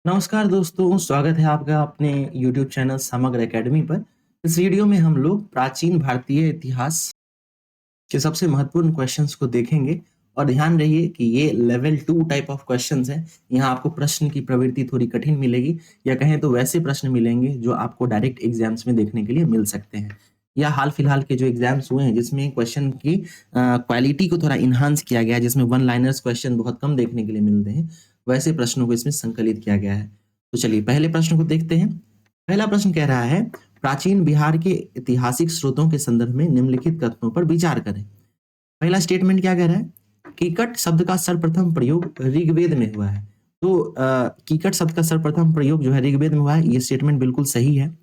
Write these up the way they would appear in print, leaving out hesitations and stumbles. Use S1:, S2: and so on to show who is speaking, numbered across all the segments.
S1: नमस्कार दोस्तों, स्वागत है आपका अपने YouTube चैनल समग्र एकेडमी पर। इस वीडियो में हम लोग प्राचीन भारतीय इतिहास के सबसे महत्वपूर्ण क्वेश्चंस को देखेंगे और ध्यान रहिए कि ये लेवल 2 टाइप ऑफ क्वेश्चंस हैं। यहाँ आपको प्रश्न की प्रवृत्ति थोड़ी कठिन मिलेगी या कहें तो वैसे प्रश्न मिलेंगे जो आपको डायरेक्ट एग्जाम्स में देखने के लिए मिल सकते हैं। या हाल फिलहाल के जो एग्जाम्स हुए हैं जिसमें क्वेश्चन की क्वालिटी को थोड़ा इन्हांस किया गया है, जिसमें वन लाइनर्स क्वेश्चन बहुत कम देखने के लिए मिलते हैं, वैसे प्रश्नों को इसमें संकलित किया गया है। तो चलिए पहले प्रश्न को देखते हैं। पहला प्रश्न कह रहा है, प्राचीन बिहार के ऐतिहासिक स्रोतों के संदर्भ में निम्नलिखित कथनों पर विचार करें। पहला स्टेटमेंट क्या कह रहा है? कीकट शब्द का सर्वप्रथम प्रयोग ऋग्वेद में हुआ है। तो कीकट शब्द का सर्वप्रथम प्रयोग जो है ऋग्वेद में हुआ है, ये स्टेटमेंट बिल्कुल सही है।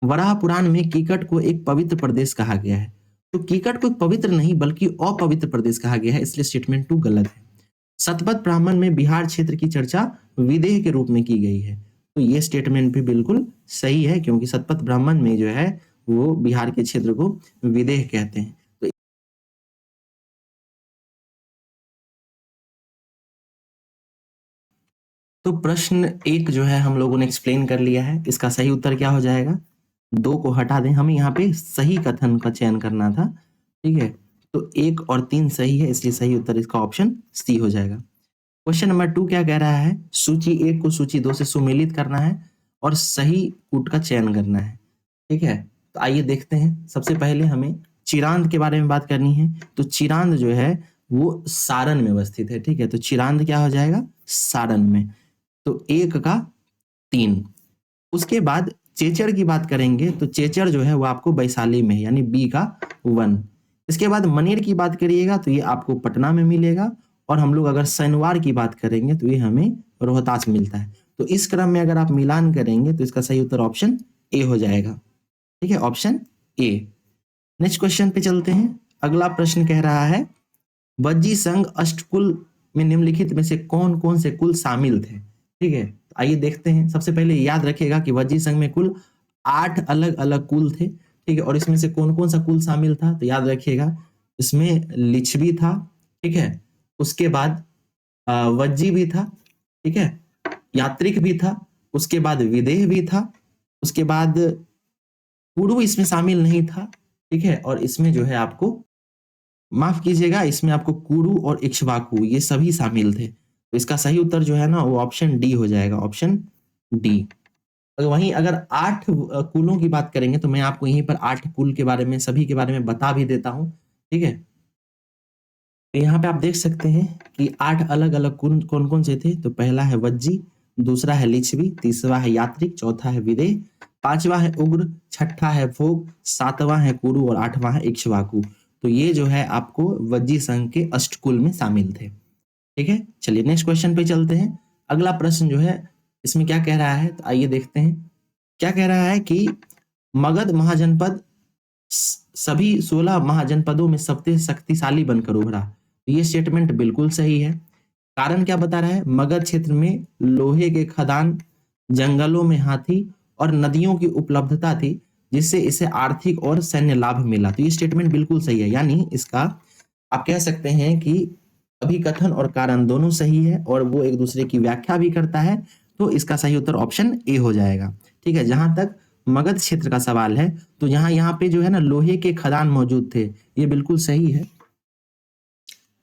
S1: वराह पुराण में कीकट को एक पवित्र प्रदेश कहा गया है। तो कीकट को एक पवित्र नहीं बल्कि अपवित्र प्रदेश कहा गया है, इसलिए स्टेटमेंट 2 गलत है। शतपथ ब्राह्मण में बिहार क्षेत्र की चर्चा विदेह के रूप में की गई है। तो ये स्टेटमेंट भी बिल्कुल सही है, क्योंकि शतपथ ब्राह्मण में जो है वो बिहार के क्षेत्र को विदेह कहते हैं। तो प्रश्न 1 जो है हम लोगों ने एक्सप्लेन कर लिया है। इसका सही उत्तर क्या हो जाएगा? 2 को हटा दें, हमें यहाँ पे सही कथन का चयन करना था, ठीक है? तो 1 और 3 सही है, इसलिए सही उत्तर इसका ऑप्शन सी हो जाएगा। क्वेश्चन नंबर 2 क्या कह रहा है? सूची 1 को सूची 2 से सुमेलित करना है और सही कूट का चयन करना है, ठीक है? तो आइए देखते हैं। सबसे पहले हमें चिरांद के बारे में बात करनी है। तो चिरांद जो है वो सारण में अवस्थित है, ठीक है? तो चिरांद क्या हो जाएगा? सारण में। तो 1 का 3। उसके बाद चेचर की बात करेंगे तो चेचर जो है वो आपको वैशाली में, यानी बी का 1। इसके बाद मनेर की बात करिएगा तो ये आपको पटना में मिलेगा, और हम लोग अगर शनिवार की बात करेंगे तो ये हमें रोहतास मिलता है। तो इस क्रम में अगर आप मिलान करेंगे तो इसका सही उत्तर ऑप्शन ए हो जाएगा, ठीक है? Option A. नेक्स्ट क्वेश्चन पे चलते हैं। अगला प्रश्न कह रहा है, वज्जी संघ अष्टकुल में निम्नलिखित में से कौन कौन से कुल शामिल थे, ठीक है? तो आइए देखते हैं। सबसे पहले याद रखिएगा कि वज्जी संघ में कुल 8 अलग अलग कुल थे, ठीक है? और इसमें से कौन कौन सा कुल शामिल था? तो याद रखिएगा, इसमें लिच्छवी था, ठीक है? उसके बाद वज्जी भी था, ठीक है? यात्रिक भी था, उसके बाद विदेह भी था, उसके बाद कुरु इसमें शामिल नहीं था, ठीक है? और इसमें जो है आपको, माफ कीजिएगा, इसमें आपको कुरु और इक्ष्वाकु ये सभी शामिल थे। तो इसका सही उत्तर जो है ना वो ऑप्शन डी हो जाएगा, ऑप्शन डी। वहीं अगर 8 कुलों की बात करेंगे तो मैं आपको यहीं पर 8 कुल के बारे में, सभी के बारे में बता भी देता हूँ, ठीक है? तो यहाँ पे आप देख सकते हैं कि 8 अलग-अलग कुल कौन-कौन से थे। तो पहला है वज्जी, दूसरा है लिच्छवी, तीसरा है यात्रिक, चौथा है विदेह, पांचवा है उग्र, छठा है भोग, सातवां है कुरु और आठवां है इक्ष्वाकु। तो ये जो है आपको वज्जी संघ के अष्टकुल में शामिल थे, ठीक है? चलिए नेक्स्ट क्वेश्चन पे चलते हैं। अगला प्रश्न जो है इसमें क्या कह रहा है, तो आइए देखते हैं। क्या कह रहा है कि मगध महाजनपद सभी 16 महाजनपदों में सबसे शक्तिशाली बनकर उभरा। तो ये स्टेटमेंट बिल्कुल सही है। कारण क्या बता रहा है? मगध क्षेत्र में लोहे के खदान, जंगलों में हाथी और नदियों की उपलब्धता थी, जिससे इसे आर्थिक और सैन्य लाभ मिला। तो ये स्टेटमेंट बिल्कुल सही है, यानी इसका आप कह सकते हैं कि अभिकथन और कारण दोनों सही है और वो एक दूसरे की व्याख्या भी करता है। तो इसका सही उत्तर ऑप्शन ए हो जाएगा, ठीक है? जहां तक मगध क्षेत्र का सवाल है तो यहाँ पे जो है ना लोहे के खदान मौजूद थे, ये बिल्कुल सही है।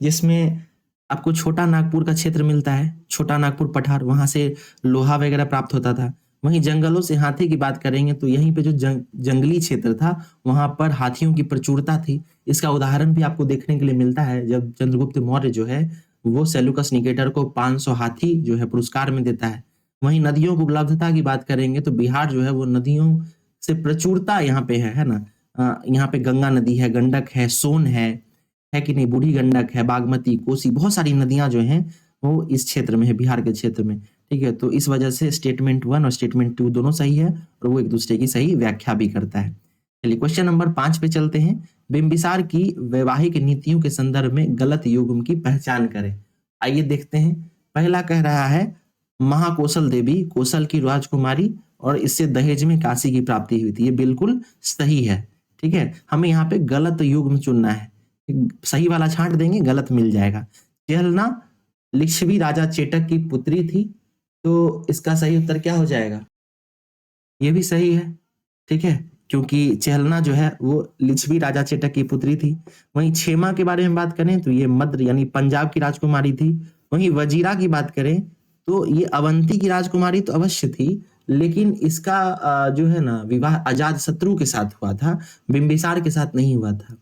S1: जिसमें आपको छोटा नागपुर का क्षेत्र मिलता है, छोटा नागपुर पठार, वहां से लोहा वगैरह प्राप्त होता था। वहीं जंगलों से हाथी की बात करेंगे तो यहीं पे जो जंगली क्षेत्र था वहां पर हाथियों की प्रचुरता थी। इसका उदाहरण भी आपको देखने के लिए मिलता है जब चंद्रगुप्त मौर्य जो है वो सेल्यूकस निकेटर को 500 हाथी जो है पुरस्कार में देता है। वहीं नदियों की उपलब्धता की बात करेंगे तो बिहार जो है वो नदियों से प्रचुरता यहाँ पे है ना? यहाँ पे गंगा नदी है, गंडक है, सोन है कि नहीं? बूढ़ी गंडक है, बागमती, कोसी, बहुत सारी नदियां जो हैं वो इस क्षेत्र में है, बिहार के क्षेत्र में, ठीक है? तो इस वजह से स्टेटमेंट 1 और स्टेटमेंट 2 दोनों सही है और वो एक दूसरे की सही व्याख्या भी करता है। चलिए क्वेश्चन नंबर 5 पे चलते हैं। बिंबिसार की वैवाहिक नीतियों के संदर्भ में गलत युग्म की पहचान करें। आइए देखते हैं। पहला कह रहा है, महाकौशल देवी कौशल की राजकुमारी और इससे दहेज में काशी की प्राप्ति हुई थी। ये बिल्कुल सही है, ठीक है? हमें यहाँ पे गलत युग्म चुनना है, सही वाला छांट देंगे, गलत मिल जाएगा। चेहलना लिच्छवी राजा चेटक की पुत्री थी। तो इसका सही उत्तर क्या हो जाएगा? ये भी सही है, ठीक है? क्योंकि चेहलना जो है वो लिच्छवी राजा चेटक की पुत्री थी। वहीं क्षेमा के बारे में बात करें तो ये मद्र यानी पंजाब की राजकुमारी थी। वहीं वजीरा की बात करें तो ये अवंती की राजकुमारी तो अवश्य थी, लेकिन इसका जो है ना विवाह अजातशत्रु के साथ हुआ था, बिंबिसार के साथ नहीं हुआ था,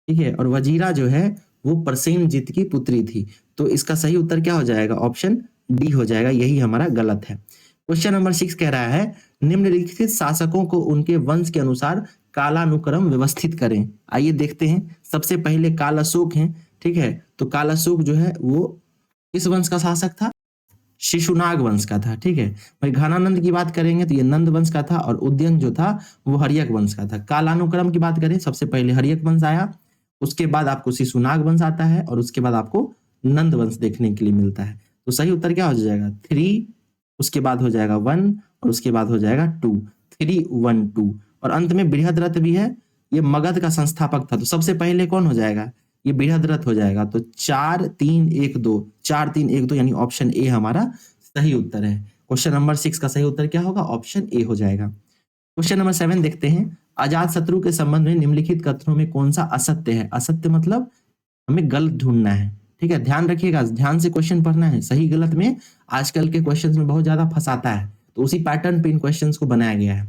S1: ठीक है? और वजीरा जो है वो प्रसेनजीत की पुत्री थी। तो इसका सही उत्तर क्या हो जाएगा? ऑप्शन डी हो जाएगा, यही हमारा गलत है। क्वेश्चन नंबर 6 कह रहा है निम्नलिखित शासकों को उनके वंश के अनुसार कालानुक्रम व्यवस्थित करें। आइए देखते हैं। सबसे पहले काल अशोक हैं, ठीक है? तो काल अशोक जो है वो किस वंश का शासक था? शिशुनाग वंश का था, ठीक है? भाई घनानंद की बात करेंगे तो ये नंद वंश का था, और उदयन जो था वो हर्यक वंश का था। कालानुक्रम की बात करें, सबसे पहले हर्यक वंश आया, उसके बाद आपको शिशुनाग वंश आता है, और उसके बाद आपको नंद वंश देखने के लिए मिलता है। तो सही उत्तर क्या हो जाएगा? 3, उसके बाद हो जाएगा 1, और उसके बाद हो जाएगा 2, 3 1 2, और अंत में बृहद्रथ भी है। ये मगध का संस्थापक था, तो सबसे पहले कौन हो जाएगा? ये बृहद्रथ हो जाएगा। तो 4 3 1 2, 4 3 1 2 यानी ऑप्शन ए हमारा सही उत्तर है। क्वेश्चन नंबर 6 का सही उत्तर क्या होगा? ऑप्शन ए हो जाएगा। क्वेश्चन नंबर 7 देखते हैं। अजातशत्रु के संबंध में निम्नलिखित कथनों में कौन सा असत्य है? असत्य मतलब हमें गलत ढूंढना है, ठीक है? ध्यान रखिएगा, ध्यान से क्वेश्चन पढ़ना है। सही गलत में आजकल के क्वेश्चंस में बहुत ज्यादा फंसाता है, तो उसी पैटर्न पे इन क्वेश्चंस को बनाया गया है।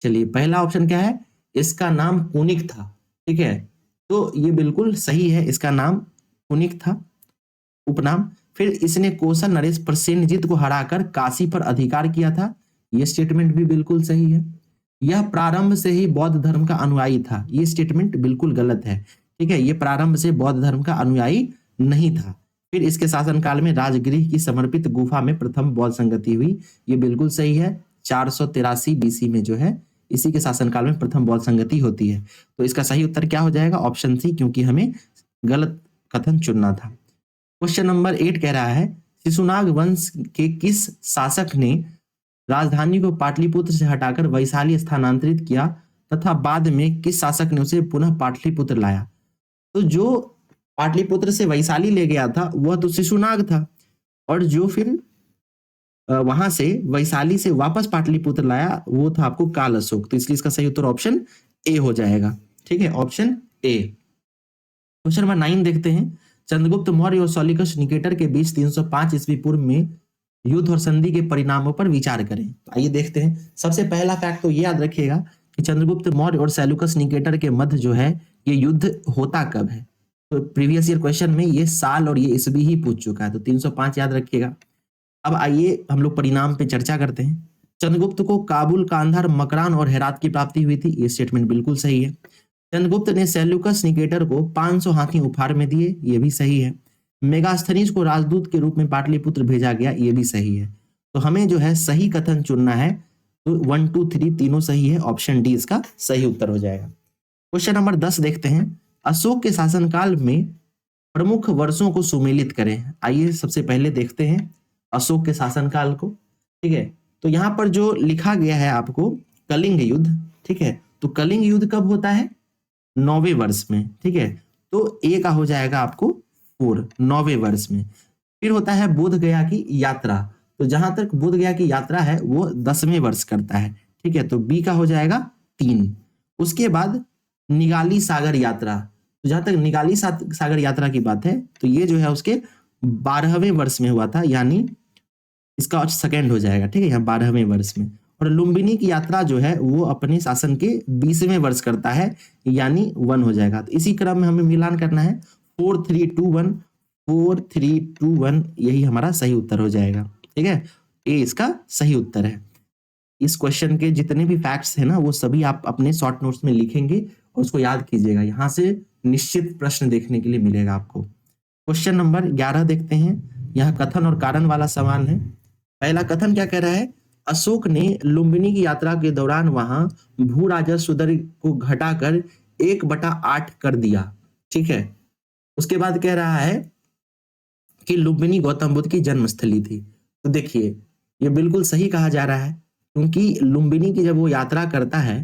S1: चलिए, पहला ऑप्शन क्या है? इसका नाम पुनिक था, ठीक है? तो ये बिल्कुल सही है, इसका नाम पुनिक था, उपनाम। फिर इसने कौशल नरेश प्रसेनजीत को हराकर काशी पर अधिकार किया था, यह स्टेटमेंट भी बिल्कुल सही है। यह प्रारंभ से ही बौद्ध धर्म का अनुयायी था, ये स्टेटमेंट बिल्कुल गलत है, ठीक है? ये प्रारंभ से बौद्ध धर्म का अनुयायी नहीं था। फिर इसके शासनकाल में राजगृह की समर्पित गुफा में प्रथम बौद्ध संगति हुई, ये बिल्कुल सही है। 483 बीसी में जो है इसी के शासनकाल में प्रथम बौद्ध संगति होती है। तो इसका सही उत्तर क्या हो जाएगा? ऑप्शन सी, क्योंकि हमें गलत कथन चुनना था। क्वेश्चन नंबर 8 कह रहा है शिशुनाग वंश के किस शासक ने राजधानी को पाटलिपुत्र से हटाकर वैशाली स्थानांतरित किया तथा बाद में किस शासक ने उसे पुनः पाटलिपुत्र लाया? तो जो पाटलिपुत्र से वैशाली ले गया था वह तो शिशुनाग था, और जो फिर वहां से वैशाली से वापस पाटलिपुत्र लाया वो था आपको काल अशोक। तो इसलिए इसका सही उत्तर ऑप्शन ए हो जाएगा, ठीक है? Option A. क्वेश्चन नंबर 9 देखते हैं। चंद्रगुप्त मौर्य और सौलिकस निकेटर के बीच 305 ईस्वी पूर्व में युद्ध और संधि के परिणामों पर विचार करें। तो आइए देखते हैं। सबसे पहला फैक्ट तो ये याद रखिएगा कि चंद्रगुप्त मौर्य और सेल्यूकस निकेटर के मध्य जो है ये युद्ध होता कब है। तो प्रीवियस ईयर क्वेश्चन में ये साल और ये ईस्वी ही पूछ चुका है, तो 305 याद रखिएगा। अब आइए हम लोग परिणाम पे चर्चा करते हैं। चंद्रगुप्त को काबुल, कांधार, मकरान और हेरात की प्राप्ति हुई थी, ये स्टेटमेंट बिल्कुल सही है। चंद्रगुप्त ने सेल्यूकस निकेटर को 500 हाथी उपहार में दिए, ये भी सही है। मेगास्थनीज को राजदूत के रूप में पाटलिपुत्र भेजा गया, ये भी सही है। तो हमें जो है सही कथन चुनना है, तो 1 2 3 तीनों सही है, ऑप्शन डी इसका सही उत्तर हो जाएगा। क्वेश्चन नंबर 10 देखते हैं। अशोक के शासनकाल में प्रमुख वर्षों को सुमेलित करें। आइए सबसे पहले देखते हैं अशोक के शासनकाल को, ठीक है? तो यहाँ पर जो लिखा गया है आपको कलिंग युद्ध, ठीक है? तो कलिंग युद्ध कब होता है? 9वें वर्ष में, ठीक है? तो ए का हो जाएगा आपको 4, 9वें वर्ष में। फिर होता है बोध गया की यात्रा, तो जहां तक बोध गया की यात्रा है वो 10वें वर्ष करता है, ठीक है? तो बी का हो जाएगा 3। उसके बाद निगाली सागर यात्रा, तो जहां तक निगाली सागर यात्रा की बात है तो ये जो है उसके 12वें वर्ष में हुआ था, यानी इसका सेकंड हो जाएगा, ठीक है? यहाँ 12वें वर्ष में। और लुम्बिनी की यात्रा जो है वो अपने शासन के 20वें वर्ष करता है, यानी 1 हो जाएगा। तो इसी क्रम में हमें मिलान करना है, 4 3 2 1, 4 3 2 1, यही हमारा सही उत्तर हो जाएगा, ठीक है? ए इसका सही उत्तर है। इस क्वेश्चन के जितने भी फैक्ट्स हैं ना वो सभी आप अपने शॉर्ट नोट्स में लिखेंगे और उसको याद कीजिएगा, यहाँ से निश्चित प्रश्न देखने के लिए मिलेगा आपको। क्वेश्चन नंबर 11 देखते हैं। यहाँ कथन और कारण वाला सवाल है। पहला कथन क्या कह रहा है? अशोक ने लुम्बिनी की यात्रा के दौरान वहां भू राजस्व दर को घटाकर 1/8 कर दिया, ठीक है? उसके बाद कह रहा है कि लुम्बिनी गौतम बुद्ध की जन्मस्थली थी। तो देखिए ये बिल्कुल सही कहा जा रहा है, क्योंकि लुम्बिनी की जब वो यात्रा करता है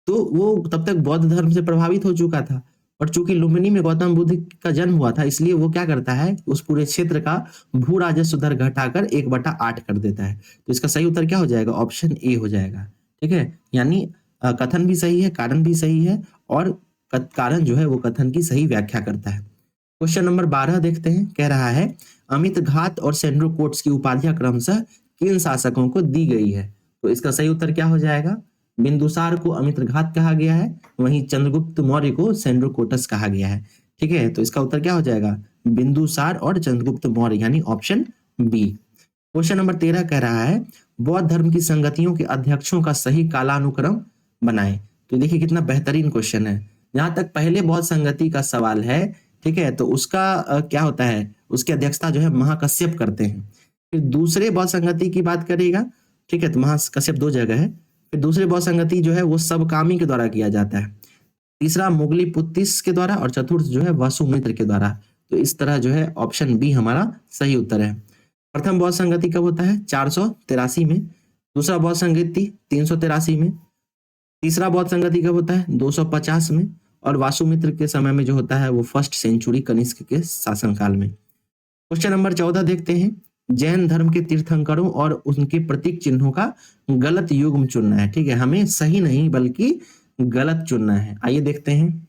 S1: तो वो तब तक बौद्ध धर्म से प्रभावित हो चुका था, और चूंकि लुम्बिनी में गौतम बुद्ध का जन्म हुआ था, इसलिए वो क्या करता है, उस पूरे क्षेत्र का भू राजस्व दर घटाकर 1/8 कर देता है। तो इसका सही उत्तर क्या हो जाएगा, ऑप्शन ए हो जाएगा। ठीक है, यानी कथन भी सही है, कारण भी सही है, और कारण जो है वो कथन की सही व्याख्या करता है। क्वेश्चन नंबर 12 देखते हैं, कह रहा है अमित घात और सेंड्रोकोट्स की उपाधियां क्रमशः किन शासकों को दी गई है। तो इसका सही उत्तर क्या हो जाएगा, बिंदुसार को अमित्रघात कहा गया है, वहीं चंद्रगुप्त मौर्य को सेंड्रोकोटस कहा गया है। ठीक है, तो इसका उत्तर क्या हो जाएगा, बिंदुसार और चंद्रगुप्त मौर्य, यानी ऑप्शन बी। क्वेश्चन नंबर 13 कह रहा है बौद्ध धर्म की संगतियों के अध्यक्षों का सही कालानुक्रम बनाएं। तो देखिए कितना बेहतरीन क्वेश्चन है। जहां तक पहले बौद्ध संगति का सवाल है, ठीक है, तो उसका क्या होता है, उसकी अध्यक्षता जो है महाकश्यप करते हैं। फिर दूसरे बौद्ध संगति की बात करेगा, ठीक है, तो महाकश्यप 2 जगह है। फिर दूसरे बौद्ध संगति जो है वो सबकामी के द्वारा किया जाता है, तीसरा मोगली पुत्तिस के द्वारा, और चतुर्थ जो है वसुमित्र के द्वारा। तो इस तरह जो है ऑप्शन बी हमारा सही उत्तर है। प्रथम बौद्ध संगति कब होता है, 483 में। दूसरा बौद्ध संगति 383 में। तीसरा बौद्ध संगति कब होता है, 250 में। और वासुमित्र के समय में जो होता है वो 1st सेंचुरी कनिष्क के शासनकाल में। क्वेश्चन नंबर 14 देखते हैं, जैन धर्म के तीर्थंकरों और उनके प्रतीक चिन्हों का गलत युग्म चुनना है। ठीक है, हमें सही नहीं बल्कि गलत चुनना है। आइए देखते हैं।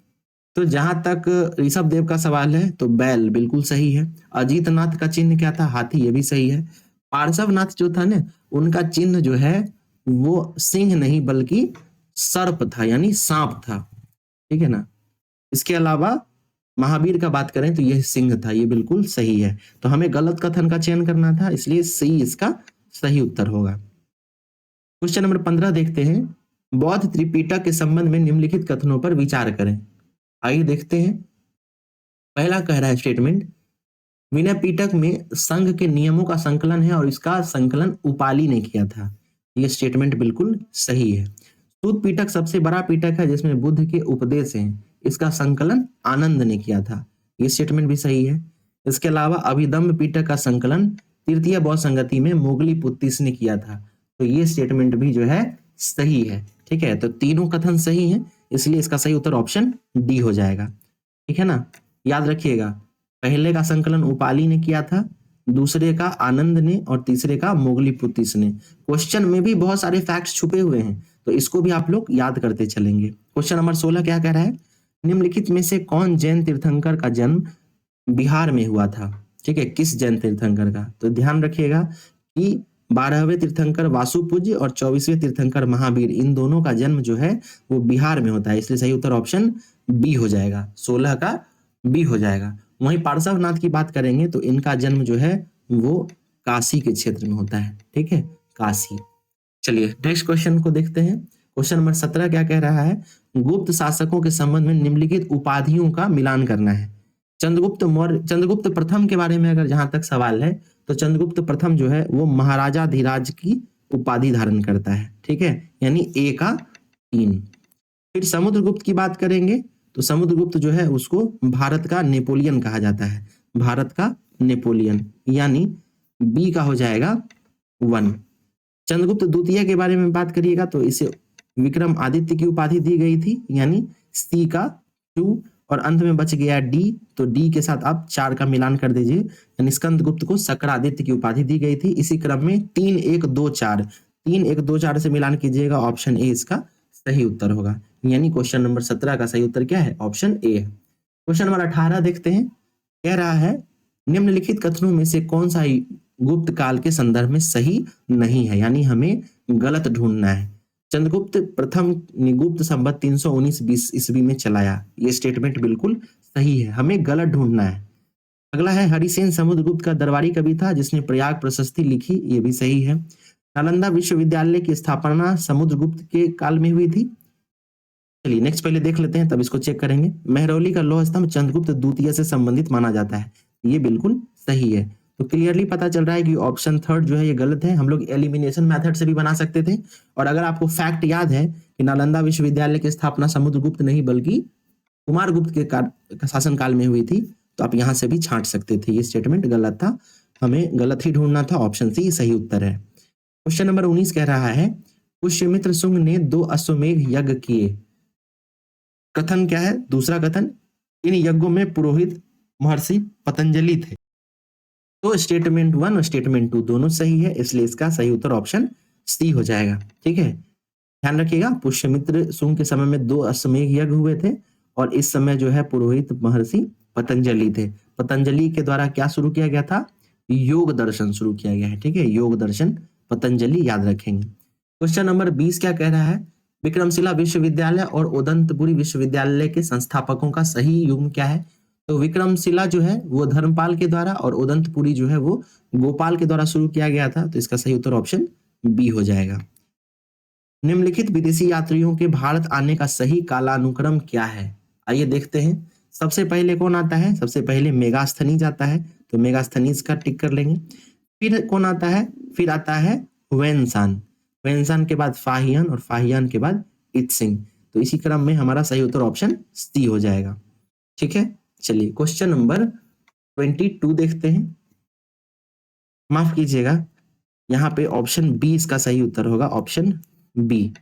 S1: तो जहां तक ऋषभ देव का सवाल है, तो बैल बिल्कुल सही है। अजीतनाथ का चिन्ह क्या था, हाथी, ये भी सही है। पार्श्वनाथ जो था ना, उनका चिन्ह जो है वो सिंह नहीं बल्कि सर्प था, यानी सांप था। ठीक है ना। इसके अलावा महावीर का बात करें तो यह सिंह था, ये बिल्कुल सही है। तो हमें गलत कथन का चयन करना था, इसलिए सी इसका सही उत्तर होगा। क्वेश्चन नंबर 15 देखते हैं, बौद्ध त्रिपिटक के संबंध में निम्नलिखित कथनों पर विचार करें। आइए देखते हैं। पहला कह रहा है स्टेटमेंट, विनय पिटक में संघ के नियमों का संकलन है और इसका संकलन उपाली ने किया था। यह स्टेटमेंट बिल्कुल सही है। सूत पिटक सबसे बड़ा पिटक है जिसमें बुद्ध के उपदेश हैं, इसका संकलन आनंद ने किया था। ये स्टेटमेंट भी सही है। इसके अलावा अभिदम्भ पिटक का संकलन तृतीय बौद्ध संगति में मोगली पुत्तिस ने किया था। तो ये स्टेटमेंट भी जो है सही है। ठीक है, तो तीनों कथन सही हैं, इसलिए इसका सही उत्तर ऑप्शन डी हो जाएगा। ठीक है ना, याद रखिएगा, पहले का संकलन उपाली ने किया था, दूसरे का आनंद ने, और तीसरे का मोगली पुत्तिस ने। क्वेश्चन में भी बहुत सारे फैक्ट्स छुपे हुए हैं, तो इसको भी आप लोग याद करते चलेंगे। क्वेश्चन नंबर 16 क्या कह रहा है, निम्नलिखित में से कौन जैन तीर्थंकर का जन्म बिहार में हुआ था। ठीक है, किस जैन तीर्थंकर का, तो ध्यान रखिएगा कि 12वें तीर्थंकर वासुपूज्य और 24वें तीर्थंकर महावीर, इन दोनों का जन्म जो है वो बिहार में होता है, इसलिए सही उत्तर ऑप्शन बी हो जाएगा, 16 का बी हो जाएगा। वहीं पार्श्वनाथ की बात करेंगे तो इनका जन्म जो है वो काशी के क्षेत्र में होता है। ठीक है, काशी। चलिए नेक्स्ट क्वेश्चन को देखते हैं। क्वेश्चन नंबर 17 क्या कह रहा है, गुप्त शासकों के संबंध में निम्नलिखित उपाधियों का मिलान करना है। चंद्रगुप्त प्रथम के बारे में अगर जहां तक सवाल है, तो चंद्रगुप्त प्रथम जो है वो महाराजा धीराज की उपाधि धारण करता है। ठीक है, यानी ए का 3। फिर समुद्रगुप्त की बात करेंगे तो समुद्रगुप्त जो है उसको भारत का नेपोलियन कहा जाता है, भारत का नेपोलियन, यानी बी का हो जाएगा 1। चंद्रगुप्त द्वितीय के बारे में बात करिएगा तो इसे विक्रम आदित्य की उपाधि दी गई थी, यानी सी का 2, और अंत में बच गया डी, तो डी के साथ आप 4 का मिलान कर दीजिए, यानी स्कंदगुप्त को शक्रादित्य की उपाधि दी गई थी। इसी क्रम में 3 1 2 4 3 1 2 4 से मिलान कीजिएगा, ऑप्शन ए इसका सही उत्तर होगा। यानी क्वेश्चन नंबर 17 का सही उत्तर क्या है, ऑप्शन ए है। क्वेश्चन नंबर 18 देखते हैं, कह रहा है निम्नलिखित कथनों में से कौन सा गुप्त काल के संदर्भ में सही नहीं है, यानी हमें गलत ढूंढना है। चंद्रगुप्त प्रथम ने गुप्त संवत 319 ईस्वी में चलाया, ये स्टेटमेंट बिल्कुल सही है, हमें गलत ढूंढना है। अगला है हरिसेन समुद्रगुप्त का दरबारी कवि था जिसने प्रयाग प्रशस्ति लिखी, ये भी सही है। नालंदा विश्वविद्यालय की स्थापना समुद्रगुप्त के काल में हुई थी। चलिए नेक्स्ट पहले देख लेते हैं, तब इसको चेक करेंगे। मेहरौली का लौह स्तंभ चंद्रगुप्त द्वितीय से संबंधित माना जाता है, ये बिल्कुल सही है। तो क्लियरली पता चल रहा है कि ऑप्शन 3 जो है ये गलत है। हम लोग एलिमिनेशन मेथड से भी बना सकते थे, और अगर आपको फैक्ट याद है कि नालंदा विश्वविद्यालय की स्थापना समुद्रगुप्त नहीं बल्कि कुमारगुप्त के शासनकाल में हुई थी, तो आप यहाँ से भी छांट सकते थे। ये स्टेटमेंट गलत था, हमें गलत ही ढूंढना था, ऑप्शन सी सही उत्तर है। क्वेश्चन नंबर 19 कह रहा है, पुष्यमित्र शुंग ने 2 अश्वमेघ यज्ञ किए। कथन क्या है, दूसरा कथन, इन यज्ञों में पुरोहित महर्षि पतंजलि थे। तो स्टेटमेंट 1 और स्टेटमेंट 2 दोनों सही है, इसलिए इसका सही उत्तर ऑप्शन सी हो जाएगा। ठीक है, ध्यान रखिएगा, पुष्यमित्र शुंग के समय में 2 अश्वमेध यज्ञ हुए थे और इस समय जो है पुरोहित महर्षि पतंजलि थे। पतंजलि के द्वारा क्या शुरू किया गया था? योग दर्शन शुरू किया गया है। ठीक है, योग दर्शन पतंजलि याद रखेंगे। क्वेश्चन नंबर 20 क्या कह रहा है? विक्रमशिला विश्वविद्यालय और उदंतपुरी विश्वविद्यालय के संस्थापकों का सही युग्म क्या है? तो विक्रमशिला जो है वो धर्मपाल के द्वारा और उदंतपुरी जो है वो गोपाल के द्वारा शुरू किया गया था। तो इसका सही उत्तर ऑप्शन बी हो जाएगा। निम्नलिखित विदेशी यात्रियों के भारत आने का सही कालानुक्रम क्या है? आइए देखते हैं। सबसे पहले कौन आता है? सबसे पहले मेगास्थनीज आता है, तो मेगास्थनीज का टिक कर लेंगे। फिर कौन आता है? फिर आता है वेनसान, वेनसान के बाद फाहियान और फाहियान के बाद इत्सिंग। तो इसी क्रम में हमारा सही उत्तर ऑप्शन सी हो जाएगा। ठीक है, चलिए क्वेश्चन नंबर 22 देखते हैं। माफ कीजिएगा, यहाँ पे ऑप्शन बी इसका सही उत्तर होगा, ऑप्शन बी।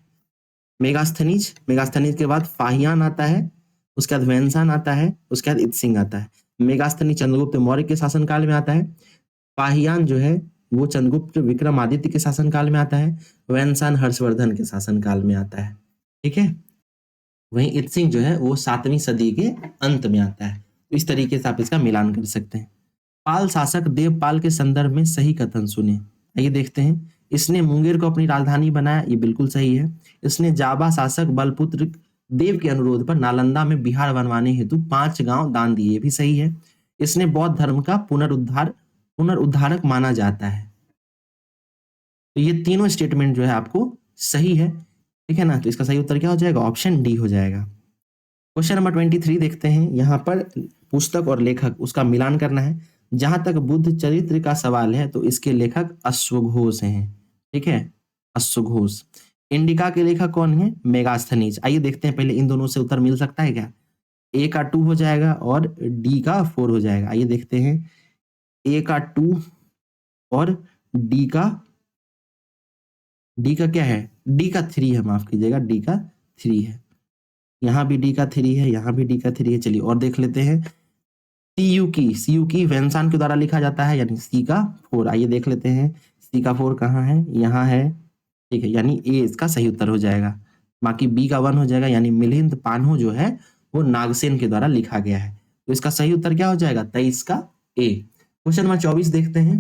S1: मेगास्थनीज, मेगास्थनीज के बाद फाहियान आता है, उसके बाद वेनसान आता है, उसके बाद इत्सिंग आता है। मेगास्थनी चंद्रगुप्त मौर्य के शासनकाल में आता है। फाहियान जो है वो चंद्रगुप्त विक्रमादित्य के शासनकाल में आता है। वेनसान हर्षवर्धन के शासनकाल में आता है। ठीक है, वहीं इत्सिंग जो है वो 7वीं सदी के अंत में आता है। तो इस तरीके से आप इसका मिलान कर सकते हैं। पाल शासक देवपाल के संदर्भ में सही कथन सुने। आइए देखते हैं। इसने मुंगेर को अपनी राजधानी बनाया, ये बिल्कुल सही है। इसने जाबा शासक बलपुत्र देव के अनुरोध पर नालंदा में बिहार बनवाने हेतु 5 गांव दान दिए, भी सही है। इसने बौद्ध धर्म का पुनरुद्धारक माना जाता है। तो ये तीनों स्टेटमेंट जो है आपको सही है। ठीक है ना, तो इसका सही उत्तर क्या हो जाएगा? ऑप्शन डी हो जाएगा। क्वेश्चन नंबर 23 देखते हैं। यहाँ पर पुस्तक और लेखक उसका मिलान करना है। जहां तक बुद्ध चरित्र का सवाल है तो इसके लेखक अश्वघोष हैं। ठीक है, अश्वघोष। इंडिका के लेखक कौन है? मेगास्थनीज। आइए देखते हैं पहले इन दोनों से उत्तर मिल सकता है क्या? ए का 2 हो जाएगा और डी का 4 हो जाएगा। आइए देखते हैं, ए का 2 और डी का क्या है? डी का 3 है, माफ कीजिएगा, डी का 3 है। यहाँ भी डी का 3 है, यहाँ भी डी का 3 है। चलिए और देख लेते हैं। सी यू की वेनसान के द्वारा लिखा जाता है, यानी सी का 4। आइए देख लेते हैं सी का 4 कहाँ है? यहाँ है। ठीक है, यानी ए इसका सही उत्तर हो जाएगा। बाकी बी का 1 हो जाएगा, यानी मिलिंद पान्हु जो है वो नागसेन के द्वारा लिखा गया है। तो इसका सही उत्तर क्या हो जाएगा? 23 का ए। क्वेश्चन नंबर 24 देखते हैं।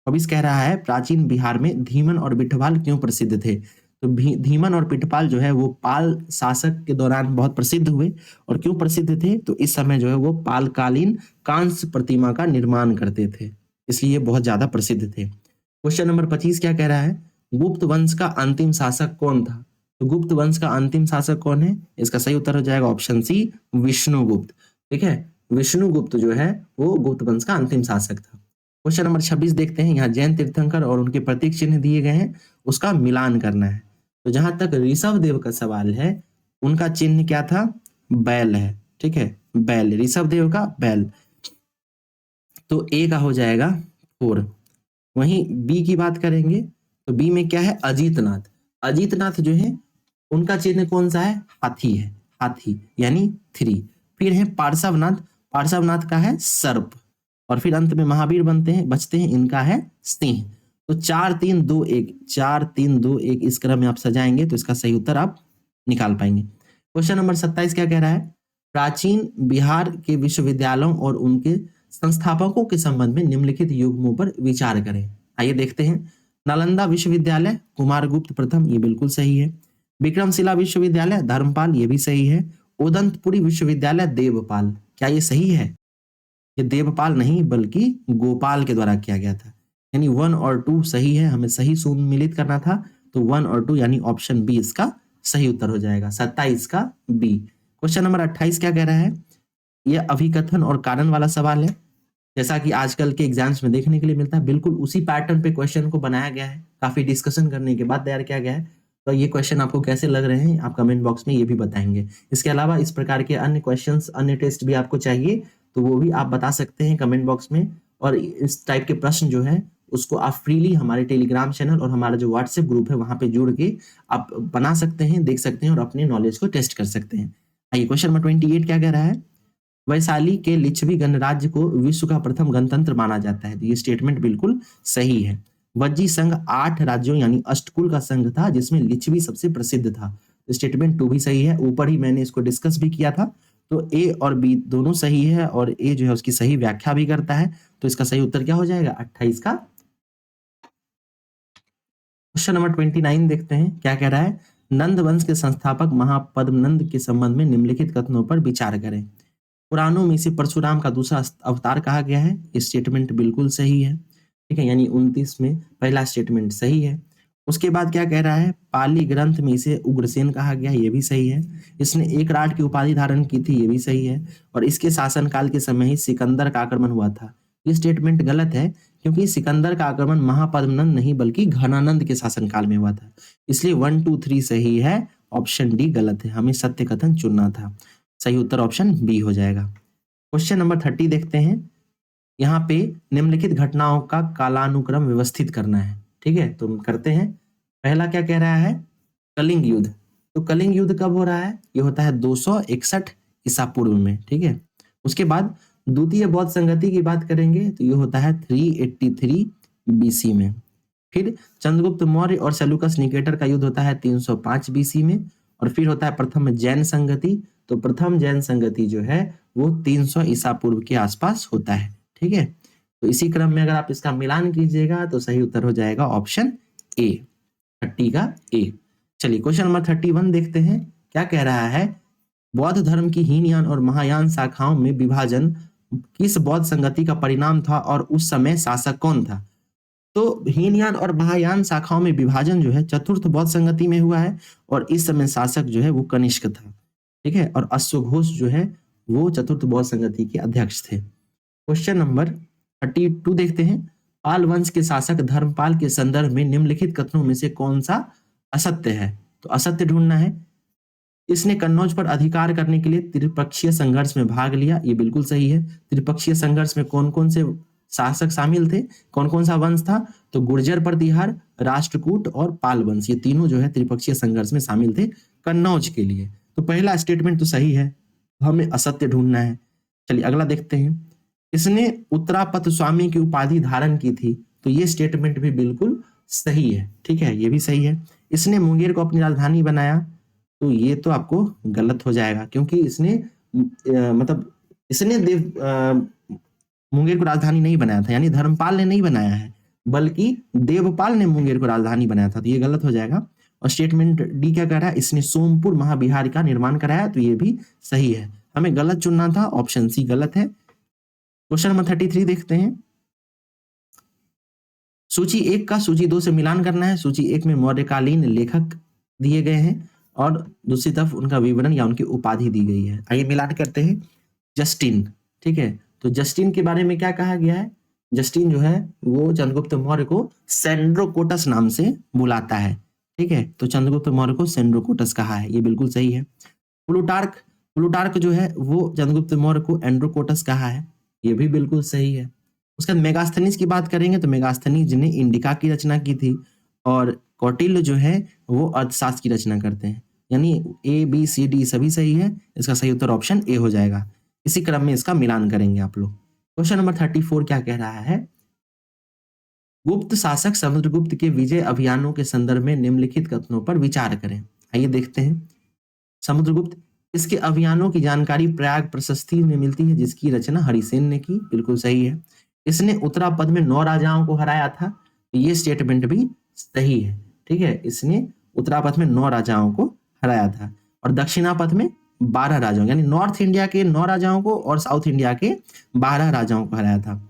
S1: 24 कह रहा है, प्राचीन बिहार में धीमन और बिठवाल क्यों प्रसिद्ध थे? तो धीमन और पिठपाल जो है वो पाल शासक के दौरान बहुत प्रसिद्ध हुए। और क्यों प्रसिद्ध थे? तो इस समय जो है वो पालकालीन कांस्य प्रतिमा का निर्माण करते थे, इसलिए बहुत ज्यादा प्रसिद्ध थे। क्वेश्चन नंबर 25 क्या कह रहा है? गुप्त वंश का अंतिम शासक कौन था? तो गुप्त वंश का अंतिम शासक कौन है? इसका सही उत्तर हो जाएगा ऑप्शन सी, विष्णुगुप्त। ठीक है, विष्णुगुप्त जो है वो गुप्त वंश का अंतिम शासक था। क्वेश्चन नंबर 26 देखते हैं। यहाँ जैन तीर्थंकर और उनके प्रतीक चिन्ह दिए गए हैं, उसका मिलान करना है। तो जहां तक ऋषभ देव का सवाल है, उनका चिन्ह क्या था? बैल है। ठीक है, बैल, ऋषभ देव का बैल। तो ए का हो जाएगा 4। वहीं बी की बात करेंगे तो बी में क्या है? अजीतनाथ। अजीतनाथ जो है उनका चिन्ह कौन सा है? हाथी है, हाथी, यानी 3। फिर है पार्श्वनाथ, पार्श्वनाथ का है सर्प। और फिर अंत में महावीर बचते हैं, इनका है सिंह। तो 4 3 2 1, 4 3 2 1 इस क्रम में आप सजाएंगे तो इसका सही उत्तर आप निकाल पाएंगे। क्वेश्चन नंबर 27 क्या कह रहा है? प्राचीन बिहार के विश्वविद्यालयों और उनके संस्थापकों के संबंध में निम्नलिखित युग्मों पर विचार करें। आइए देखते हैं। नालंदा विश्वविद्यालय कुमारगुप्त प्रथम, ये बिल्कुल सही है। विक्रमशिला विश्वविद्यालय धर्मपाल, ये भी सही है। उदंतपुरी विश्वविद्यालय देवपाल, क्या ये सही है? ये देवपाल नहीं बल्कि गोपाल के द्वारा किया गया था, यानी 1 और 2 सही है। हमें सही सुमिलित करना था, तो 1 और 2 यानी ऑप्शन बी इसका सही उत्तर हो जाएगा, 27 का बी। क्वेश्चन नंबर 28 क्या कह रहा है? यह अभिकथन और कारण वाला सवाल है, जैसा कि आजकल के एग्जाम्स में देखने के लिए मिलता है। बिल्कुल उसी पैटर्न पे क्वेश्चन को बनाया गया है, काफी डिस्कशन करने के बाद तैयार किया गया है। तो ये क्वेश्चन आपको कैसे लग रहे हैं आप कमेंट बॉक्स में ये भी बताएंगे। इसके अलावा इस प्रकार के अन्य क्वेश्चंस, अन्य टेस्ट भी आपको चाहिए तो वो भी आप बता सकते हैं कमेंट बॉक्स में। और इस टाइप के प्रश्न जो है उसको आप फ्रीली हमारे टेलीग्राम चैनल और हमारा जो व्हाट्सएप ग्रुप है वहां पे जुड़ के आप बना सकते हैं, देख सकते हैं और अपने नॉलेज को टेस्ट कर सकते हैं। आइए क्वेश्चन नंबर 28 क्या कह रहा है? वैशाली के लिच्छवी गणराज्य को विश्व का प्रथम गणतंत्र माना जाता है। तो ये स्टेटमेंट बिल्कुल सही है। वज्जी संघ 8 राज्यों यानी अष्टकुल का संघ था जिसमें लिच्छवी सबसे प्रसिद्ध था। स्टेटमेंट 2 भी सही है। ऊपर ही मैंने इसको डिस्कस भी किया था। तो ए और बी दोनों सही है और ए जो है उसकी सही व्याख्या भी करता है। तो इसका सही उत्तर क्या हो जाएगा? 28 का। क्वेश्चन नंबर 29 देखते हैं क्या कह रहा है। नंद वंश के संस्थापक महापद्मनंद के संबंध में निम्नलिखित कथनों पर विचार करें। पुराणों में से परशुराम का दूसरा अवतार कहा गया है। स्टेटमेंट बिल्कुल सही है। ठीक है, यानी 29 में पहला स्टेटमेंट सही है। उसके बाद क्या कह रहा है, पाली ग्रंथ में इसे उग्रसेन कहा गया, ये भी सही है। इसने एक राट की उपाधि धारण की थी, ये भी सही है। और इसके शासनकाल के समय ही सिकंदर का आक्रमण हुआ था। ये स्टेटमेंट गलत है क्योंकि सिकंदर का आक्रमण महापद्मनंद नहीं बल्कि घनानंद के शासनकाल में हुआ था। इसलिए 1 2 3 सही है, ऑप्शन डी गलत है। हमें सत्य कथन चुनना था। सही उत्तर ऑप्शन बी हो जाएगा। क्वेश्चन नंबर 30 देखते हैं। यहाँ पे निम्नलिखित घटनाओं का कालानुक्रम व्यवस्थित करना है। ठीक है, तो हम करते हैं। पहला क्या कह रहा है, कलिंग युद्ध। तो कलिंग युद्ध कब हो रहा है? ये होता है 261 ईसा पूर्व में। ठीक है, उसके बाद द्वितीय बौद्ध संगति की बात करेंगे तो ये होता है 383 बीसी में। फिर चंद्रगुप्त मौर्य और सेल्यूकस निकेटर का युद्ध होता है 305 बीसी में। और फिर होता है प्रथम जैन संगति। तो प्रथम जैन संगति जो है वो 300 ईसा पूर्व के आसपास होता है। ठीक है, तो इसी क्रम में अगर आप इसका मिलान कीजिएगा तो सही उत्तर हो जाएगा ऑप्शन ए, 30 का ए। चलिए क्वेश्चन नंबर 31 देखते हैं क्या कह रहा है। बौद्ध धर्म की हीनयान और महायान शाखाओं में विभाजन किस बौद्ध संगति का परिणाम था और उस समय शासक कौन था? तो हीनयान और महायान शाखाओं में विभाजन जो है चतुर्थ बौद्ध संगति में हुआ है और इस समय शासक जो है वो कनिष्क था। ठीक है, और अश्वघोष जो है वो चतुर्थ बौद्ध संगति के अध्यक्ष थे। क्वेश्चन नंबर 32 देखते हैं। पाल वंश के शासक धर्मपाल के संदर्भ में निम्नलिखित कथनों में से कौन सा असत्य है? तो असत्य ढूंढना है। इसने कन्नौज पर अधिकार करने के लिए त्रिपक्षीय संघर्ष में भाग लिया, ये बिल्कुल सही है। त्रिपक्षीय संघर्ष में कौन कौन से शासक शामिल थे, कौन कौन सा वंश था? तो गुर्जर प्रतिहार, राष्ट्रकूट और पाल वंश, ये तीनों जो है त्रिपक्षीय संघर्ष में शामिल थे कन्नौज के लिए। तो पहला स्टेटमेंट तो सही है, हमें असत्य ढूंढना है। चलिए अगला देखते हैं। इसने उत्तरापत स्वामी की उपाधि धारण की थी, तो ये स्टेटमेंट भी बिल्कुल सही है। ठीक है, ये भी सही है। इसने मुंगेर को अपनी राजधानी बनाया, तो ये तो आपको गलत हो जाएगा क्योंकि इसने मतलब इसने मुंगेर को राजधानी नहीं बनाया था, यानी धर्मपाल ने नहीं बनाया है बल्कि देवपाल ने मुंगेर को राजधानी बनाया था, तो ये गलत हो जाएगा। और स्टेटमेंट डी क्या कह रहा है, इसने सोमपुर महाविहार का निर्माण कराया, तो ये भी सही है। हमें गलत चुनना था, ऑप्शन सी गलत है। क्वेश्चन नंबर 33 देखते हैं। सूची 1 का सूची 2 से मिलान करना है। सूची 1 में मौर्यकालीन लेखक दिए गए हैं और दूसरी तरफ उनका विवरण या उनकी उपाधि दी गई है। आइए मिलान करते हैं। जस्टिन, ठीक है, तो जस्टिन के बारे में क्या कहा गया है? जस्टिन जो है वो चंद्रगुप्त मौर्य को सेंड्रोकोटस नाम से बुलाता है। ठीक है, तो चंद्रगुप्त मौर्य को सेंड्रोकोटस कहा है, ये बिल्कुल सही है। प्लूटार्क, प्लूटार्क जो है वो चंद्रगुप्त मौर्य को एंड्रोकोटस कहा है, ये भी बिल्कुल सही है। उसके बाद मेगास्थनीज की बात करेंगे तो मेगास्थनीज ने इंडिका की रचना की थी और कौटिल्य जो है वो अर्थशास्त्र की रचना करते हैं। यानी ए बी सी डी सभी सही है, इसका सही उत्तर ऑप्शन ए हो जाएगा। इसी क्रम में इसका मिलान करेंगे आप लोग। क्वेश्चन नंबर 34 क्या कह रहा है? गुप्त शासक समुद्रगुप्त के विजय अभियानों के संदर्भ में निम्नलिखित कथनों पर विचार करें। आइए देखते हैं। समुद्रगुप्त, इसके अभियानों की जानकारी प्रयाग प्रशस्ति में मिलती है जिसकी रचना हरिसेन ने की, बिल्कुल सही है। इसने उत्तरापद में 9 राजाओं को हराया था, ये स्टेटमेंट भी सही है। ठीक है, इसने उत्तरापद में 9 राजाओं को हराया था और दक्षिणापथ में 12 राजाओं, यानी नॉर्थ इंडिया के 9 राजाओं को और साउथ इंडिया के 12 राजाओं को हराया था।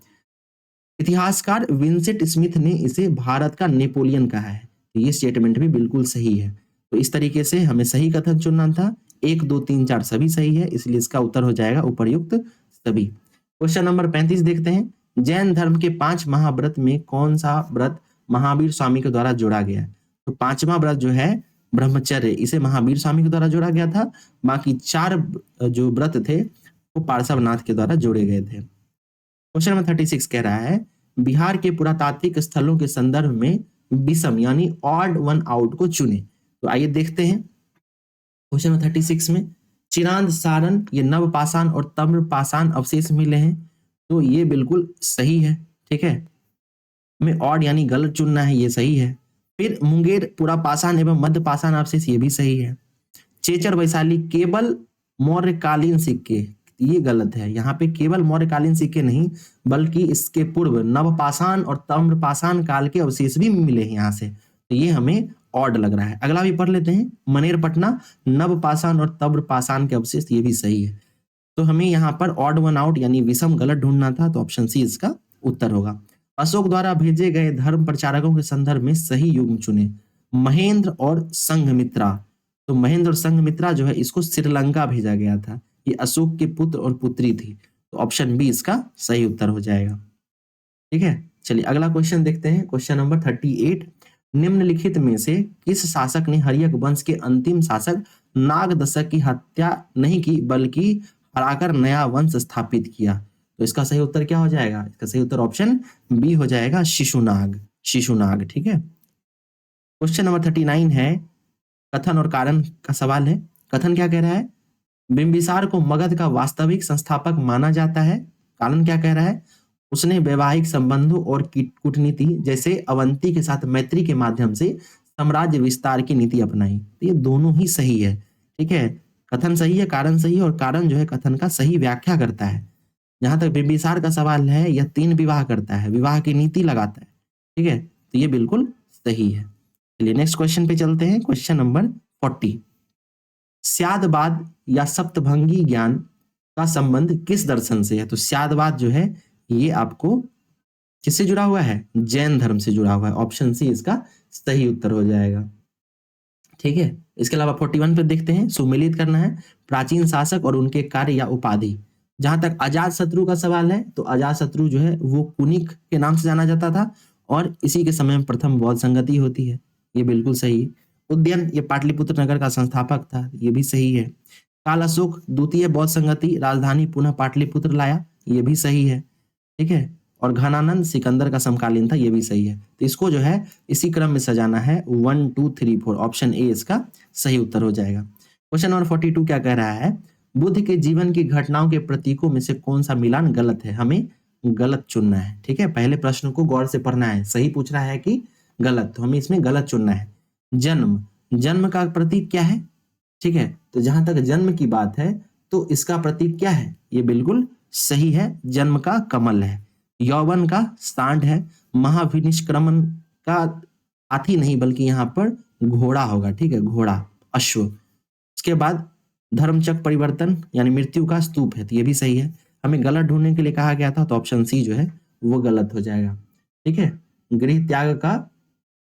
S1: इतिहासकार विंसेंट स्मिथ ने इसे भारत का नेपोलियन कहा है, तो ये स्टेटमेंट भी बिल्कुल सही है। तो इस तरीके से हमें सही कथन चुनना था। 1 2 3 4 सभी सही है, इसलिए इसका उत्तर हो जाएगा उपर्युक्त सभी। क्वेश्चन नंबर 35 देखते हैं। जैन धर्म के 5 महाव्रत में कौन सा व्रत महावीर स्वामी के द्वारा जोड़ा गया? तो 5वां व्रत जो है ब्रह्मचर्य, इसे महावीर स्वामी के द्वारा जोड़ा गया था। बाकी 4 जो व्रत थे वो पार्श्वनाथ के द्वारा जोड़े गए थे। क्वेश्चन नंबर 36 कह रहा है बिहार के पुरातात्विक स्थलों के संदर्भ में विषम यानी ऑड वन आउट को चुने। तो आइए देखते हैं। क्वेश्चन नंबर 36 में चिरांद सारण ये नवपाषाण और ताम्रपाषाण अवशेष मिले हैं, तो ये बिल्कुल सही है। ठीक है, हमें ऑड यानी गलत चुनना है, ये सही है। फिर मुंगेर पुरापाषाण एवं मध्यपाषाण अवशेष, ये भी सही है। चेचर वैशाली केवल मौर्यकालीन सिक्के, ये गलत है। यहाँ पे केवल मौर्यकालीन सिक्के नहीं, बल्कि इसके पूर्व नवपाषाण और ताम्रपाषाण काल के अवशेष भी मिले हैं यहाँ से, तो ये हमें ऑड लग रहा है। अगला भी पढ़ लेते हैं, मनेरपटना नवपाषाण और ताम्रपाषाण के अवशेष, ये भी सही है। तो हमें यहाँ पर ऑड वन आउट यानी विषम गलत ढूंढना था, तो ऑप्शन सी इसका उत्तर होगा। अशोक द्वारा भेजे गए धर्म प्रचारकों के संदर्भ में सही युग्म चुने। महेंद्र और संघमित्रा, तो महेंद्र और संघमित्रा जो है इसको श्रीलंका भेजा गया था, ये अशोक के पुत्र और पुत्री थी, तो ऑप्शन बी इसका सही उत्तर हो जाएगा। ठीक है, चलिए अगला क्वेश्चन देखते हैं, क्वेश्चन नंबर 38। निम्नलिखित में से किस शासक ने हर्यक वंश के अंतिम शासक नागदशक की हत्या नहीं की बल्कि हराकर नया वंश स्थापित किया? तो इसका सही उत्तर क्या हो जाएगा? इसका सही उत्तर ऑप्शन बी हो जाएगा, शिशुनाग। शिशुनाग, ठीक है। क्वेश्चन नंबर 39 है, कथन और कारण का सवाल है। कथन क्या कह रहा है? बिंबिसार को मगध का वास्तविक संस्थापक माना जाता है। कारण क्या कह रहा है? उसने वैवाहिक संबंधों और कूटनीति जैसे अवंती के साथ मैत्री के माध्यम से साम्राज्य विस्तार की नीति अपनाई। तो ये दोनों ही सही है। ठीक है, कथन सही है, कारण सही है, और कारण जो है कथन का सही व्याख्या करता है। जहां तक बिंबिसार का सवाल है, यह 3 विवाह करता है, विवाह की नीति लगाता है। ठीक है, तो ये बिल्कुल सही है। चलिए नेक्स्ट क्वेश्चन पे चलते हैं, क्वेश्चन नंबर 40। स्यादवाद या सप्तभंगी ज्ञान का संबंध किस दर्शन से है? तो स्यादवाद जो है ये आपको किससे जुड़ा हुआ है? जैन धर्म से जुड़ा हुआ है। ऑप्शन सी इसका सही उत्तर हो जाएगा। ठीक है, इसके अलावा 41 पे देखते हैं, सुमेलित करना है प्राचीन शासक और उनके कार्य या उपाधि। जहां तक अजात शत्रु का सवाल है, तो अजात शत्रु जो है वो कुनिक के नाम से जाना जाता था, और इसी के समय में प्रथम बौद्ध संगति होती है, ये बिल्कुल सही है। उद्यन ये पाटलिपुत्र नगर का संस्थापक था, ये भी सही है। काल अशोक द्वितीय बौद्ध संगति राजधानी पुनः पाटलिपुत्र लाया, ये भी सही है। ठीक है, और घनानंद सिकंदर का समकालीन था, ये भी सही है। तो इसको जो है इसी क्रम में सजाना है, 1 2 3 4, ऑप्शन ए इसका सही उत्तर हो जाएगा। क्वेश्चन नंबर 42 क्या कह रहा है? बुद्ध के जीवन की घटनाओं के प्रतीकों में से कौन सा मिलान गलत है? हमें गलत चुनना है। ठीक है, पहले प्रश्न को गौर से पढ़ना है, सही पूछ रहा है कि गलत, तो हमें इसमें गलत चुनना है। जन्म, जन्म का प्रतीक क्या है? ठीक है, तो जहां तक जन्म की बात है, तो इसका प्रतीक क्या है? ये बिल्कुल सही है, जन्म का कमल है। यौवन का सांड है। महाविनिष्क्रमण का हाथी नहीं, बल्कि यहाँ पर घोड़ा होगा। ठीक है, घोड़ा, अश्व। उसके बाद धर्मचक्र परिवर्तन यानी मृत्यु का स्तूप है, तो ये भी सही है। हमें गलत ढूंढने के लिए कहा गया था, तो ऑप्शन सी जो है वो गलत हो जाएगा। ठीक है, गृह त्याग का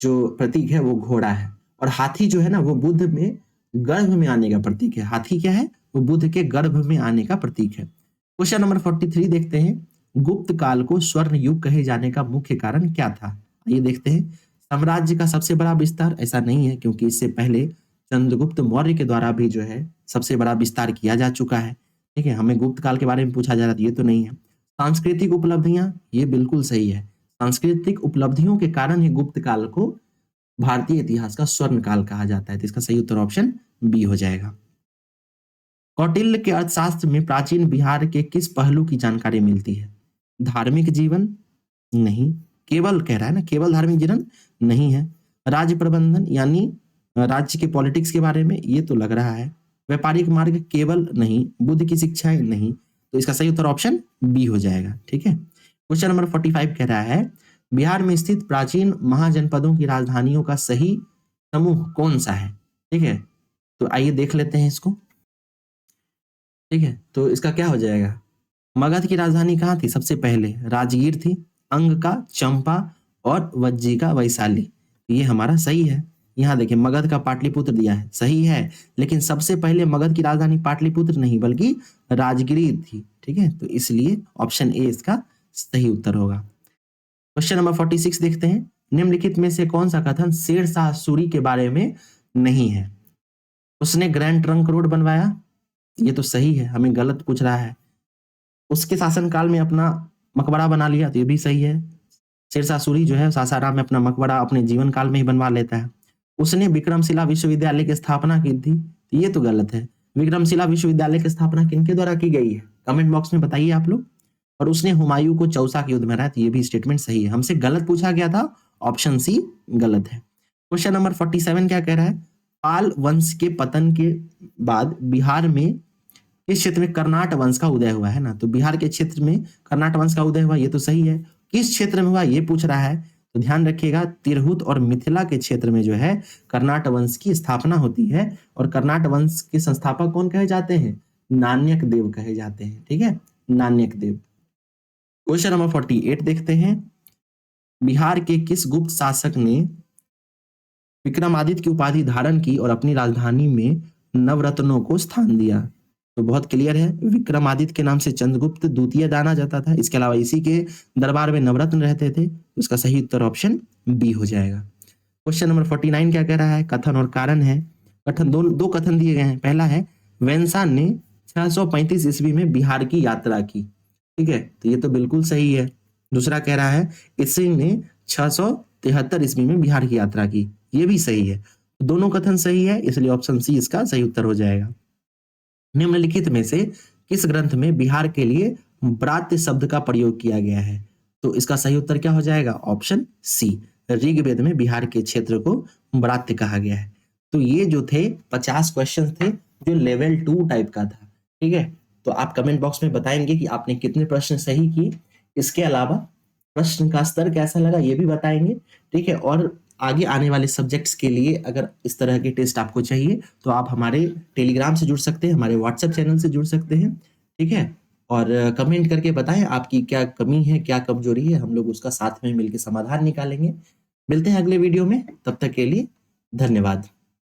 S1: जो प्रतीक है वो घोड़ा है, और हाथी जो है ना वो बुद्ध में गर्भ में आने का प्रतीक है। हाथी क्या है? वो बुद्ध के गर्भ में आने का प्रतीक है। क्वेश्चन नंबर 43 देखते हैं, गुप्त काल को स्वर्ण युग कहे जाने का मुख्य कारण क्या था? ये देखते हैं, साम्राज्य का सबसे बड़ा विस्तार, ऐसा नहीं है, क्योंकि इससे पहले चंद्रगुप्त मौर्य के द्वारा भी जो है सबसे बड़ा विस्तार किया जा चुका है। ठीक है, हमें गुप्त काल के बारे में पूछा जा रहा था, ये तो नहीं है। सांस्कृतिक उपलब्धियां, ये बिल्कुल सही है। सांस्कृतिक उपलब्धियों के कारण ही गुप्त काल को भारतीय इतिहास का स्वर्ण काल कहा जाता है, तो इसका सही उत्तर ऑप्शन बी हो जाएगा। कौटिल्य के अर्थशास्त्र में प्राचीन बिहार के किस पहलू की जानकारी मिलती है? धार्मिक जीवन नहीं, केवल कह रहा है ना, केवल धार्मिक जीवन नहीं है। राज्य प्रबंधन यानी राज्य के पॉलिटिक्स के बारे में, ये तो लग रहा है। व्यापारिक मार्ग केवल नहीं, बुद्ध की शिक्षाएं नहीं, तो इसका सही उत्तर ऑप्शन बी हो जाएगा। ठीक है, क्वेश्चन नंबर 45 कह रहा है, बिहार में स्थित प्राचीन महाजनपदों की राजधानियों का सही समूह कौन सा है? ठीक है, तो आइए देख लेते हैं इसको। ठीक है, तो इसका क्या हो जाएगा? मगध की राजधानी कहाँ थी? सबसे पहले राजगीर थी, अंग का चंपा, और वज्जी का वैशाली। ये हमारा सही है। यहाँ देखिए, मगध का पाटलिपुत्र दिया है, सही है, लेकिन सबसे पहले मगध की राजधानी पाटलिपुत्र नहीं बल्कि राजगिरी थी। ठीक है, तो इसलिए ऑप्शन ए इसका सही उत्तर होगा। क्वेश्चन नंबर 46 देखते हैं, निम्नलिखित में से कौन सा कथन शेरशाह सूरी के बारे में नहीं है? उसने ग्रैंड ट्रंक रोड बनवाया, ये तो सही है, हमें गलत पूछ रहा है। उसके शासनकाल में अपना मकबरा बना लिया, तो ये भी सही है। शेरशाह सूरी जो है सासाराम में अपना मकबरा अपने जीवन काल में ही बनवा लेता है। उसने विक्रमशिला विश्वविद्यालय की स्थापना की थी, ये तो गलत है। विक्रमशिला विश्वविद्यालय की स्थापना किनके द्वारा की गई है? कमेंट बॉक्स में बताइए आप लोग। और उसने हुमायूं को चौसा के युद्ध में हराया, तो ये भी स्टेटमेंट सही है। हमसे गलत पूछा गया था, ऑप्शन सी गलत है। क्वेश्चन नंबर 47 क्या कह रहा है? पाल वंश के पतन के बाद बिहार में किस क्षेत्र में कर्नाट वंश का उदय हुआ है ना? तो बिहार के क्षेत्र में कर्नाट वंश का उदय हुआ, ये तो सही है। किस क्षेत्र में हुआ ये पूछ रहा है, तो ध्यान रखिएगा तिरहुत और मिथिला के क्षेत्र में जो है कर्नाट वंश की स्थापना होती है। और कर्नाट वंश के संस्थापक कौन कहे जाते हैं? नान्यक देव कहे जाते हैं, ठीक है, नान्यक देव। क्वेश्चन नंबर 48 देखते हैं। बिहार के किस गुप्त शासक ने विक्रमादित्य की उपाधि धारण की और अपनी राजधानी में नवरत्नों को स्थान दिया? तो बहुत क्लियर है, विक्रमादित्य के नाम से चंद्रगुप्त द्वितीय जाना जाता था। इसके अलावा इसी के दरबार में नवरत्न रहते थे। इसका सही उत्तर ऑप्शन बी हो जाएगा। क्वेश्चन नंबर 49 क्या कह रहा है? कथन और कारण है। कथन दो कथन दिए गए हैं। पहला है वेंसा ने 635 ईस्वी में बिहार की यात्रा की, ठीक है, तो ये तो बिल्कुल सही है। दूसरा कह रहा है इससे ने 673 ईस्वी में बिहार की यात्रा की, ये भी सही है। दोनों कथन सही है, इसलिए ऑप्शन सी इसका सही उत्तर हो जाएगा। निम्नलिखित में से किस ग्रंथ में बिहार के लिए ब्रात्य शब्द का प्रयोग किया गया है? तो इसका सही उत्तर क्या हो जाएगा? ऑप्शन सी, ऋग्वेद में बिहार के क्षेत्र को ब्रात्य कहा गया है। तो ये जो थे 50 क्वेश्चन थे जो लेवल 2 टाइप का था, ठीक है। तो आप कमेंट बॉक्स में बताएंगे कि आपने कितने प्रश्न सही किए। इसके अलावा प्रश्न का स्तर कैसा लगा ये भी बताएंगे, ठीक है। और आगे आने वाले सब्जेक्ट्स के लिए अगर इस तरह के टेस्ट आपको चाहिए तो आप हमारे टेलीग्राम से जुड़ सकते हैं, हमारे व्हाट्सएप चैनल से जुड़ सकते हैं, ठीक है। और कमेंट करके बताएं आपकी क्या कमी है, क्या कमजोरी है, हम लोग उसका साथ में मिलकर समाधान निकालेंगे। मिलते हैं अगले वीडियो में, तब तक के लिए धन्यवाद।